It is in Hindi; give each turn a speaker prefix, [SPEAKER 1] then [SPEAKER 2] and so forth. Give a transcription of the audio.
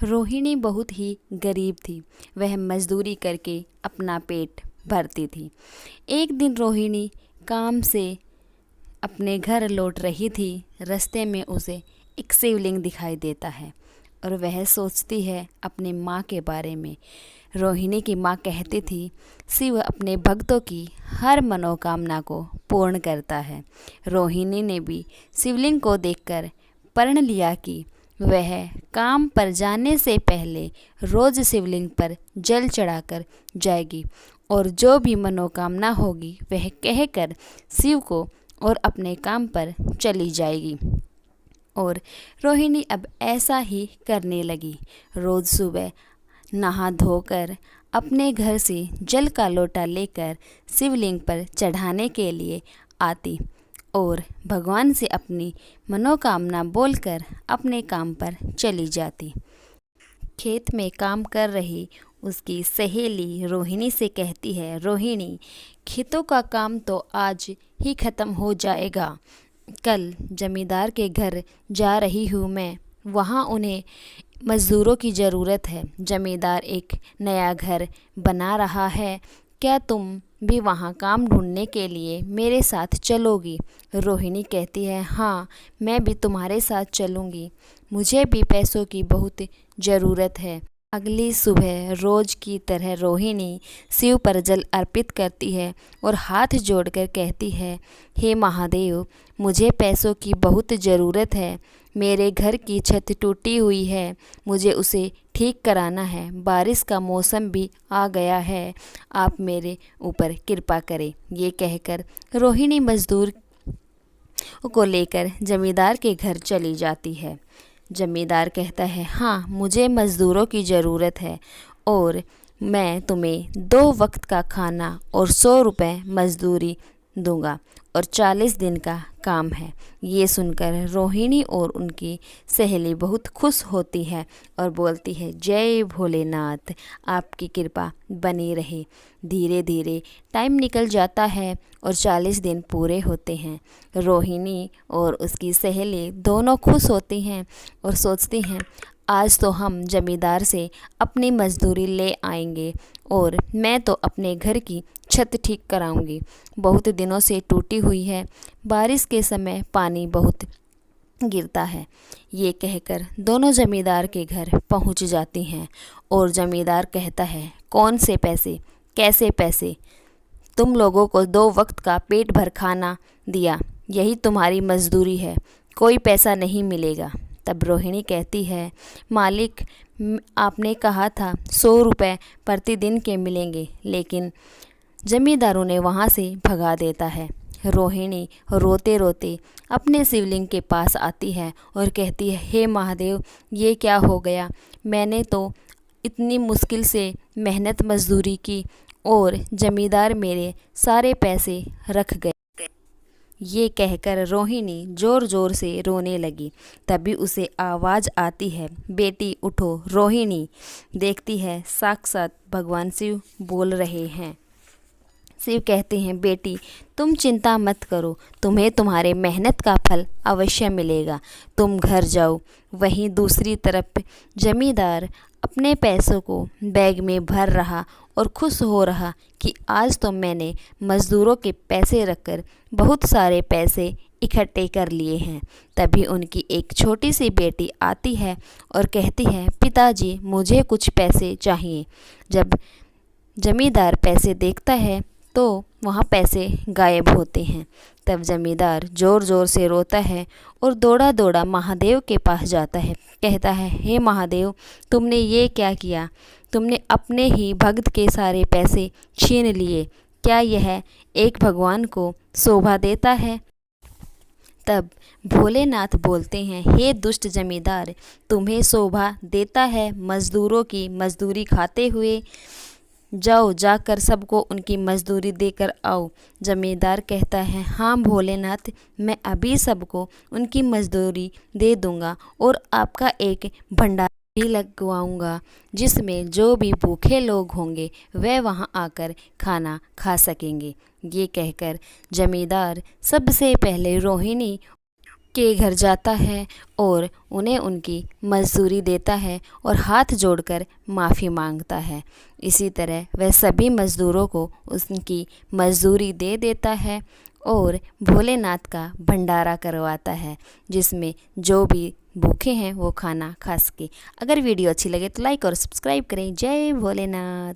[SPEAKER 1] रोहिणी बहुत ही गरीब थी। वह मजदूरी करके अपना पेट भरती थी। एक दिन रोहिणी काम से अपने घर लौट रही थी। रास्ते में उसे एक शिवलिंग दिखाई देता है और वह सोचती है अपनी माँ के बारे में। रोहिणी की माँ कहती थी, शिव अपने भक्तों की हर मनोकामना को पूर्ण करता है। रोहिणी ने भी शिवलिंग को देखकर प्रण लिया कि वह काम पर जाने से पहले रोज शिवलिंग पर जल चढ़ाकर जाएगी और जो भी मनोकामना होगी वह कहकर शिव को और अपने काम पर चली जाएगी। और रोहिणी अब ऐसा ही करने लगी। रोज़ सुबह नहा धोकर अपने घर से जल का लोटा लेकर शिवलिंग पर चढ़ाने के लिए आती और भगवान से अपनी मनोकामना बोलकर अपने काम पर चली जाती। खेत में काम कर रही उसकी सहेली रोहिणी से कहती है, रोहिणी, खेतों का काम तो आज ही ख़त्म हो जाएगा। कल जमींदार के घर जा रही हूँ मैं, वहाँ उन्हें मज़दूरों की ज़रूरत है। जमींदार एक नया घर बना रहा है, क्या तुम भी वहाँ काम ढूंढने के लिए मेरे साथ चलोगी? रोहिणी कहती है, हाँ, मैं भी तुम्हारे साथ चलूँगी, मुझे भी पैसों की बहुत ज़रूरत है। अगली सुबह रोज़ की तरह रोहिणी शिव पर जल अर्पित करती है और हाथ जोड़कर कहती है, हे महादेव, मुझे पैसों की बहुत ज़रूरत है। मेरे घर की छत टूटी हुई है, मुझे उसे ठीक कराना है। बारिश का मौसम भी आ गया है, आप मेरे ऊपर कृपा करें। ये कहकर रोहिणी मजदूर को लेकर जमींदार के घर चली जाती है। जमींदार कहता है, हाँ, मुझे मज़दूरों की ज़रूरत है और मैं तुम्हें 2 वक्त का खाना और 100 रुपये मजदूरी दूंगा और 40 दिन का काम है। ये सुनकर रोहिणी और उनकी सहेली बहुत खुश होती है और बोलती है, जय भोलेनाथ, आपकी कृपा बनी रहे। धीरे धीरे टाइम निकल जाता है और 40 दिन पूरे होते हैं। रोहिणी और उसकी सहेली दोनों खुश होती हैं और सोचती हैं, आज तो हम जमींदार से अपनी मजदूरी ले आएंगे और मैं तो अपने घर की छत ठीक कराऊंगी। बहुत दिनों से टूटी हुई है, बारिश के समय पानी बहुत गिरता है। ये कहकर दोनों जमींदार के घर पहुंच जाती हैं और जमींदार कहता है, कौन से पैसे, कैसे पैसे? तुम लोगों को 2 वक्त का पेट भर खाना दिया, यही तुम्हारी मजदूरी है, कोई पैसा नहीं मिलेगा। तब रोहिणी कहती है, मालिक, आपने कहा था 100 रुपये प्रतिदिन के मिलेंगे, लेकिन जमींदारों ने वहाँ से भगा देता है। रोहिणी रोते रोते अपने शिवलिंग के पास आती है और कहती है, हे महादेव, ये क्या हो गया? मैंने तो इतनी मुश्किल से मेहनत मजदूरी की और जमींदार मेरे सारे पैसे रख गए। ये कहकर रोहिणी ज़ोर ज़ोर से रोने लगी। तभी उसे आवाज़ आती है, बेटी उठो। रोहिणी देखती है साक्षात भगवान शिव बोल रहे हैं। शिव कहते हैं, बेटी, तुम चिंता मत करो, तुम्हें तुम्हारे मेहनत का फल अवश्य मिलेगा। तुम घर जाओ। वहीं दूसरी तरफ जमींदार अपने पैसों को बैग में भर रहा और खुश हो रहा कि आज तो मैंने मज़दूरों के पैसे रखकर बहुत सारे पैसे इकट्ठे कर लिए हैं। तभी उनकी एक छोटी सी बेटी आती है और कहती है, पिताजी, मुझे कुछ पैसे चाहिए। जब जमींदार पैसे देखता है तो वहाँ पैसे गायब होते हैं। तब जमींदार ज़ोर ज़ोर से रोता है और दौड़ा दौड़ा महादेव के पास जाता है। कहता है, हे महादेव, तुमने ये क्या किया? तुमने अपने ही भक्त के सारे पैसे छीन लिए। क्या यह एक भगवान को शोभा देता है? तब भोलेनाथ बोलते हैं, हे दुष्ट जमींदार, तुम्हें शोभा देता है मज़दूरों की मजदूरी खाते हुए? जाओ, जाकर सबको उनकी मजदूरी देकर आओ। जमींदार कहता है, हाँ भोलेनाथ, मैं अभी सबको उनकी मजदूरी दे दूंगा और आपका एक भंडार भी लगवाऊंगा, जिसमें जो भी भूखे लोग होंगे वह वहां आकर खाना खा सकेंगे। ये कहकर जमींदार सबसे पहले रोहिणी के घर जाता है और उन्हें उनकी मजदूरी देता है और हाथ जोड़कर माफ़ी मांगता है। इसी तरह वह सभी मज़दूरों को उनकी मजदूरी दे देता है और भोलेनाथ का भंडारा करवाता है, जिसमें जो भी भूखे हैं वो खाना खा सके। अगर वीडियो अच्छी लगे तो लाइक और सब्सक्राइब करें। जय भोलेनाथ।